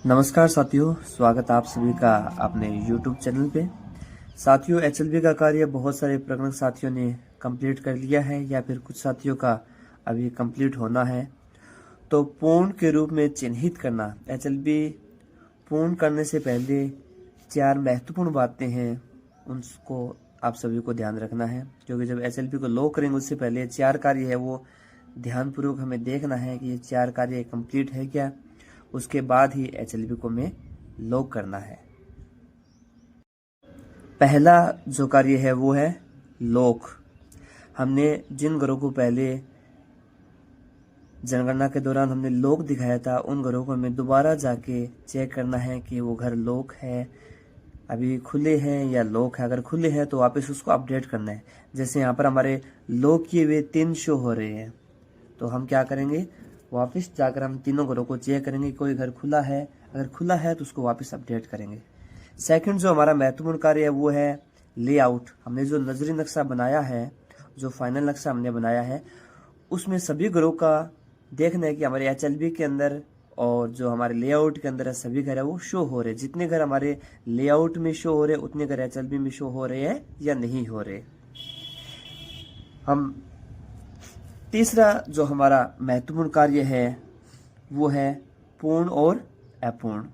नमस्कार साथियों, स्वागत आप सभी का अपने YouTube चैनल पे। साथियों, एचएलबी का कार्य बहुत सारे प्रकरण साथियों ने कंप्लीट कर लिया है या फिर कुछ साथियों का अभी कंप्लीट होना है। तो पूर्ण के रूप में चिन्हित करना, एचएलबी पूर्ण करने से पहले 4 महत्वपूर्ण बातें हैं, उनको आप सभी को ध्यान रखना है। क्योंकि जब एचएलबी को लॉक करेंगे उससे पहले 4 कार्य है वो ध्यानपूर्वक हमें देखना है कि ये 4 कार्य कंप्लीट है क्या, उसके बाद ही एचएलबी को हमें लॉक करना है। पहला जो कार्य है वो है लॉक। हमने जिन घरों को पहले जनगणना के दौरान हमने लॉक दिखाया था, उन घरों को हमें दोबारा जाके चेक करना है कि वो घर लॉक है, अभी खुले हैं या लॉक है। अगर खुले हैं तो वापस उसको अपडेट करना है। जैसे यहाँ पर हमारे लॉक किए हुए 3 शो हो रहे हैं, तो हम क्या करेंगे, वापस जाकर हम तीनों घरों को चेक करेंगे कोई घर खुला है। अगर खुला है तो उसको वापस अपडेट करेंगे। सेकंड जो हमारा महत्वपूर्ण कार्य है वो है लेआउट। हमने जो नजरी नक्शा बनाया है, जो फाइनल नक्शा हमने बनाया है, उसमें सभी घरों का देखना है कि हमारे एचएलबी के अंदर और जो हमारे लेआउट के अंदर है सभी घर है वो शो हो रहे। जितने घर हमारे लेआउट में शो हो रहे उतने घर एचएलबी में शो हो रहे हैं या नहीं हो रहे। हम तीसरा जो हमारा महत्वपूर्ण कार्य है वो है पूर्ण और अपूर्ण।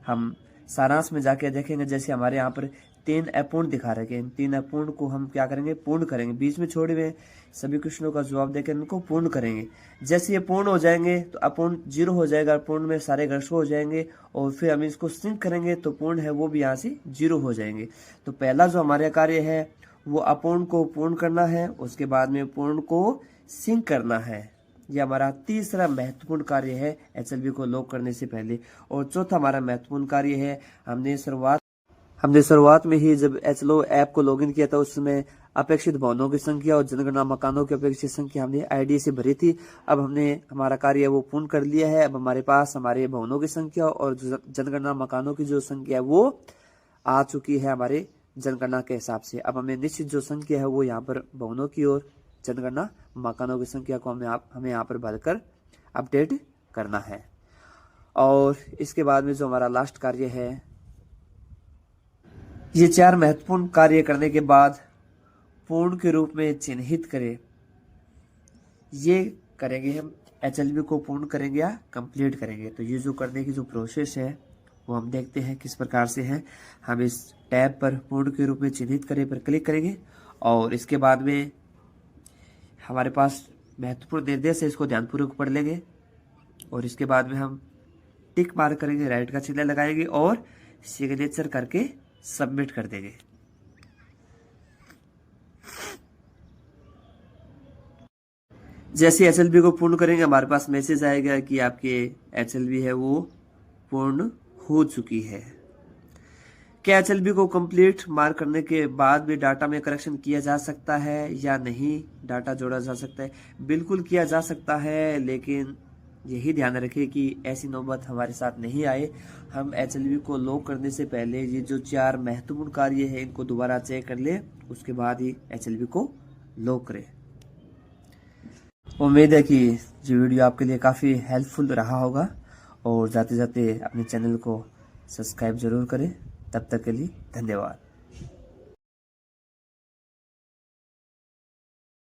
हम सारांश में जाके देखेंगे, जैसे हमारे यहाँ पर 3 अपूर्ण दिखा रखे हैं, 3 अपूर्ण को हम क्या करेंगे, पूर्ण करेंगे। बीच में छोड़े हुए सभी क्वेश्चनों का जवाब देकर इनको पूर्ण करेंगे। जैसे ये पूर्ण हो जाएंगे तो अपूर्ण 0 हो जाएगा, पूर्ण में सारे घर शो हो जाएंगे, और फिर हम इसको सिंक करेंगे तो पूर्ण है वो भी यहाँ से 0 हो जाएंगे। तो पहला जो हमारे कार्य है वो अपूर्ण को पूर्ण करना है, उसके बाद में पूर्ण को सिंक करना है। ये हमारा तीसरा महत्वपूर्ण कार्य है एचएलबी को लॉक करने से पहले। और चौथा हमारा महत्वपूर्ण कार्य है, हमने शुरुआत में ही जब एचएलओ ऐप को लॉगिन किया था उसमें अपेक्षित भवनों की संख्या और जनगणना मकानों की अपेक्षित संख्या हमने आईडी से भरी थी। अब हमने हमारा कार्य वो पूर्ण कर लिया है। अब हमारे पास हमारे भवनों की संख्या और जनगणना मकानों की जो संख्या है वो आ चुकी है हमारे जनगणना के हिसाब से। अब हमें निश्चित जो संख्या है वो यहाँ पर भवनों की और जनगणना मकानों की संख्या को हमें यहाँ पर भरकर अपडेट करना है। और इसके बाद में जो हमारा लास्ट कार्य है, ये 4 महत्वपूर्ण कार्य करने के बाद पूर्ण के रूप में चिन्हित करें, ये करेंगे हम। एचएलबी को पूर्ण करेंगे या कंप्लीट करेंगे। तो ये जो करने की जो प्रोसेस है वो हम देखते हैं किस प्रकार से है। हम इस टैब पर पूर्ण के रूप में चिन्हित करें पर क्लिक करेंगे, और इसके बाद में हमारे पास महत्वपूर्ण निर्देश है, इसको ध्यानपूर्वक पढ़ लेंगे। और इसके बाद में हम टिक मार्क करेंगे, राइट का चिन्ह लगाएंगे और सिग्नेचर करके सबमिट कर देंगे। जैसे एचएलबी को पूर्ण करेंगे हमारे पास मैसेज आएगा कि आपके एचएलबी है वो पूर्ण हो चुकी है। क्या एचएलबी को कंप्लीट मार्क करने के बाद भी डाटा में करेक्शन किया जा सकता है या नहीं, डाटा जोड़ा जा सकता है? बिल्कुल किया जा सकता है, लेकिन यही ध्यान रखें कि ऐसी नौबत हमारे साथ नहीं आए। हम एचएलबी को लॉक करने से पहले ये जो 4 महत्वपूर्ण कार्य है इनको दोबारा चेक कर ले, उसके बाद ही एचएलबी को लॉक करें। उम्मीद है कि ये वीडियो आपके लिए काफ़ी हेल्पफुल रहा होगा, और जाते जाते अपने चैनल को सब्सक्राइब जरूर करें। तब तक के लिए धन्यवाद।